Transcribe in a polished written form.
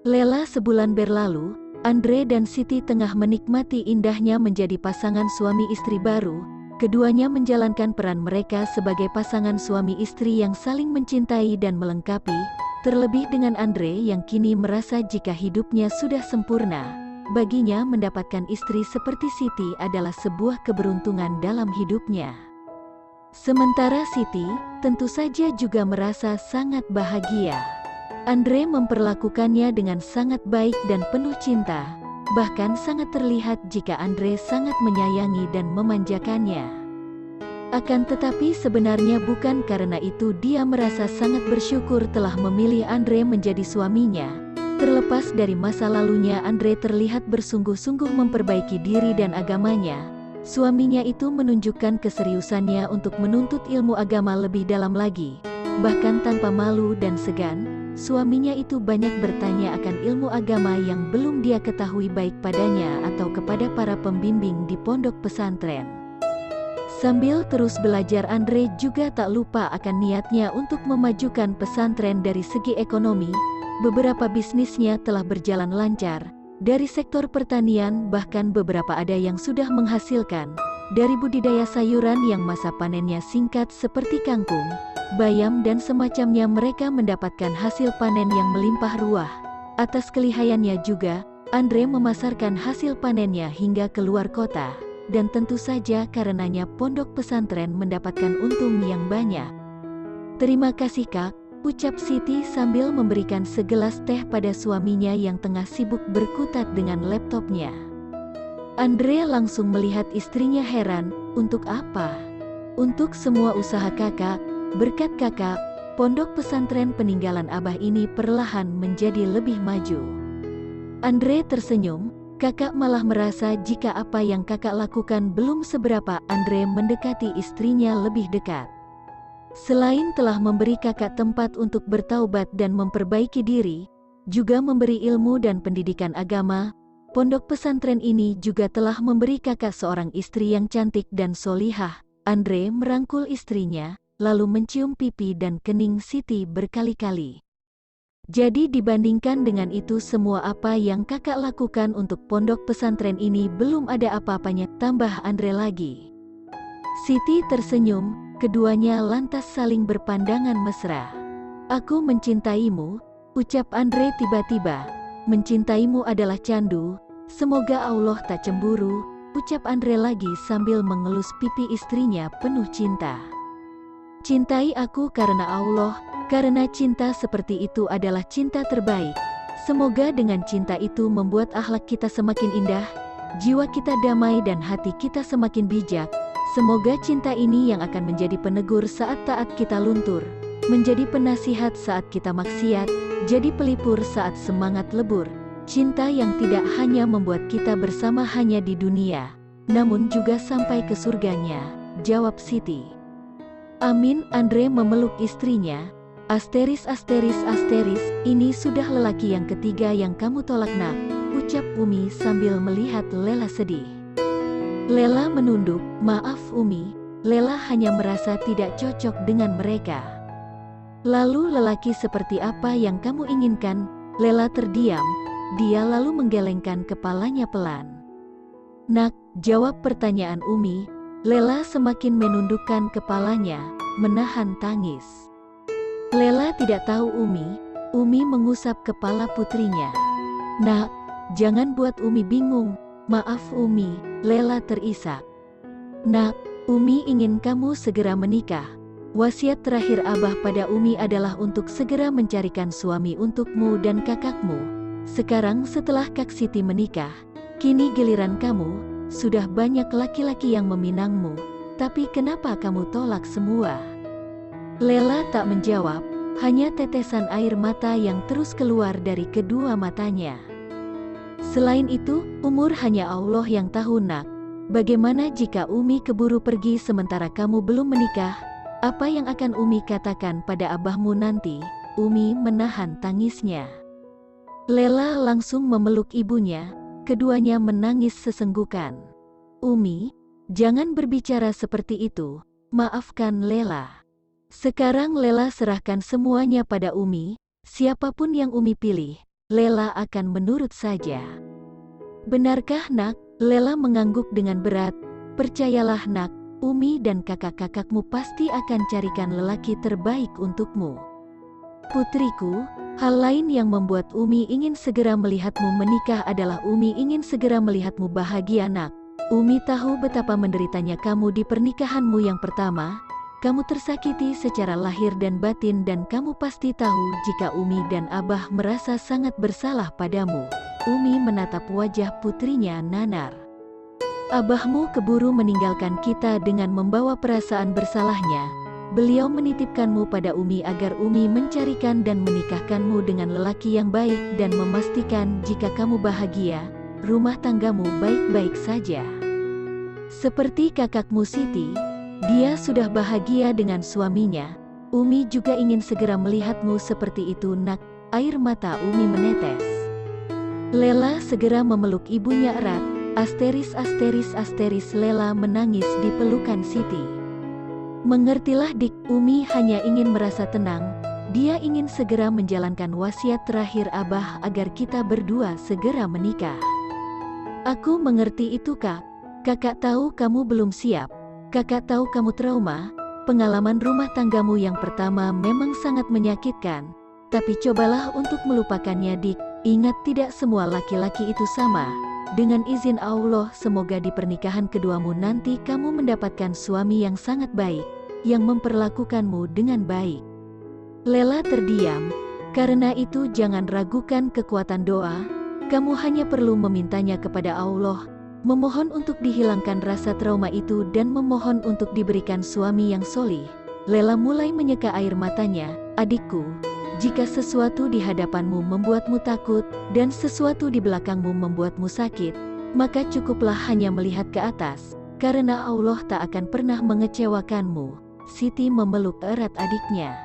Lela sebulan berlalu, Andre dan Siti tengah menikmati indahnya menjadi pasangan suami istri baru. Keduanya menjalankan peran mereka sebagai pasangan suami istri yang saling mencintai dan melengkapi. Terlebih dengan Andre yang kini merasa jika hidupnya sudah sempurna. Baginya mendapatkan istri seperti Siti adalah sebuah keberuntungan dalam hidupnya. Sementara Siti, tentu saja juga merasa sangat bahagia. Andre memperlakukannya dengan sangat baik dan penuh cinta, bahkan sangat terlihat jika Andre sangat menyayangi dan memanjakannya. Akan tetapi sebenarnya bukan karena itu dia merasa sangat bersyukur telah memilih Andre menjadi suaminya. Terlepas dari masa lalunya, Andre terlihat bersungguh-sungguh memperbaiki diri dan agamanya. Suaminya itu menunjukkan keseriusannya untuk menuntut ilmu agama lebih dalam lagi. Bahkan tanpa malu dan segan, suaminya itu banyak bertanya akan ilmu agama yang belum dia ketahui baik padanya atau kepada para pembimbing di pondok pesantren. Sambil terus belajar, Andre juga tak lupa akan niatnya untuk memajukan pesantren dari segi ekonomi. Beberapa bisnisnya telah berjalan lancar, dari sektor pertanian bahkan beberapa ada yang sudah menghasilkan. Dari budidaya sayuran yang masa panennya singkat seperti kangkung, bayam dan semacamnya, mereka mendapatkan hasil panen yang melimpah ruah. Atas kelihayannya juga, Andre memasarkan hasil panennya hingga keluar kota. Dan tentu saja karenanya pondok pesantren mendapatkan untung yang banyak. "Terima kasih Kak," ucap Siti sambil memberikan segelas teh pada suaminya yang tengah sibuk berkutat dengan laptopnya. Andre langsung melihat istrinya heran, "Untuk apa?" "Untuk semua usaha kakak. Berkat kakak, pondok pesantren peninggalan abah ini perlahan menjadi lebih maju." Andre tersenyum, "Kakak malah merasa jika apa yang kakak lakukan belum seberapa." Andre mendekati istrinya lebih dekat. "Selain telah memberi kakak tempat untuk bertaubat dan memperbaiki diri, juga memberi ilmu dan pendidikan agama, pondok pesantren ini juga telah memberi kakak seorang istri yang cantik dan solihah." Andre merangkul istrinya, lalu mencium pipi dan kening Siti berkali-kali. "Jadi dibandingkan dengan itu semua apa yang kakak lakukan untuk pondok pesantren ini belum ada apa-apanya," tambah Andre lagi. Siti tersenyum, keduanya lantas saling berpandangan mesra. "Aku mencintaimu," ucap Andre tiba-tiba. "Mencintaimu adalah candu. Semoga Allah tak cemburu," ucap Andre lagi sambil mengelus pipi istrinya penuh cinta. "Cintai aku karena Allah, karena cinta seperti itu adalah cinta terbaik. Semoga dengan cinta itu membuat akhlak kita semakin indah, jiwa kita damai dan hati kita semakin bijak. Semoga cinta ini yang akan menjadi penegur saat taat kita luntur, menjadi penasihat saat kita maksiat, jadi pelipur saat semangat lebur. Cinta yang tidak hanya membuat kita bersama hanya di dunia, namun juga sampai ke surganya," jawab Siti. "Amin." Andre memeluk istrinya. Asteris, "Ini sudah lelaki yang ketiga yang kamu tolak Nak," ucap Umi sambil melihat Lela sedih. Lela menunduk, "Maaf Umi, Lela hanya merasa tidak cocok dengan mereka." "Lalu lelaki seperti apa yang kamu inginkan?" Lela terdiam, dia lalu menggelengkan kepalanya pelan. "Nak," jawab pertanyaan Umi. Lela semakin menundukkan kepalanya, menahan tangis. Lela tidak tahu Umi. Umi mengusap kepala putrinya. "Nak, jangan buat Umi bingung." "Maaf Umi," Lela terisak. "Nak, Umi ingin kamu segera menikah. Wasiat terakhir Abah pada Umi adalah untuk segera mencarikan suami untukmu dan kakakmu. Sekarang setelah Kak Siti menikah, kini giliran kamu. Sudah banyak laki-laki yang meminangmu, tapi kenapa kamu tolak semua?" Lela tak menjawab, hanya tetesan air mata yang terus keluar dari kedua matanya. "Selain itu, umur hanya Allah yang tahu Nak. Bagaimana jika Umi keburu pergi sementara kamu belum menikah? Apa yang akan Umi katakan pada abahmu nanti?" Umi menahan tangisnya. Lela langsung memeluk ibunya, keduanya menangis sesenggukan. "Umi, jangan berbicara seperti itu, maafkan Lela." Sekarang Lela serahkan semuanya pada Umi, siapapun yang Umi pilih, Lela akan menurut saja. Benarkah nak? Lela mengangguk dengan berat. Percayalah nak, Umi dan kakak-kakakmu pasti akan carikan lelaki terbaik untukmu. Putriku, hal lain yang membuat Umi ingin segera melihatmu menikah adalah Umi ingin segera melihatmu bahagia nak. Umi tahu betapa menderitanya kamu di pernikahanmu yang pertama. Kamu tersakiti secara lahir dan batin dan kamu pasti tahu jika Umi dan Abah merasa sangat bersalah padamu. Umi menatap wajah putrinya Nanar. Abahmu keburu meninggalkan kita dengan membawa perasaan bersalahnya. Beliau menitipkanmu pada Umi agar Umi mencarikan dan menikahkanmu dengan lelaki yang baik dan memastikan jika kamu bahagia, rumah tanggamu baik-baik saja. Seperti kakakmu Siti, dia sudah bahagia dengan suaminya. Umi juga ingin segera melihatmu seperti itu nak. Air mata Umi menetes. Lela segera memeluk ibunya erat. Lela menangis di pelukan Siti. Mengertilah dik, Umi hanya ingin merasa tenang. Dia ingin segera menjalankan wasiat terakhir Abah agar kita berdua segera menikah. Aku mengerti itu kak. Kakak tahu kamu belum siap. Kakak tahu kamu trauma. Pengalaman rumah tanggamu yang pertama memang sangat menyakitkan. Tapi cobalah untuk melupakannya dik. Ingat tidak semua laki-laki itu sama. Dengan izin Allah semoga di pernikahan keduamu nanti kamu mendapatkan suami yang sangat baik, yang memperlakukanmu dengan baik. Lela terdiam, karena itu jangan ragukan kekuatan doa, kamu hanya perlu memintanya kepada Allah, memohon untuk dihilangkan rasa trauma itu dan memohon untuk diberikan suami yang solih. Lela mulai menyeka air matanya, adikku. Jika sesuatu di hadapanmu membuatmu takut, dan sesuatu di belakangmu membuatmu sakit, maka cukuplah hanya melihat ke atas, karena Allah tak akan pernah mengecewakanmu. Siti memeluk erat adiknya.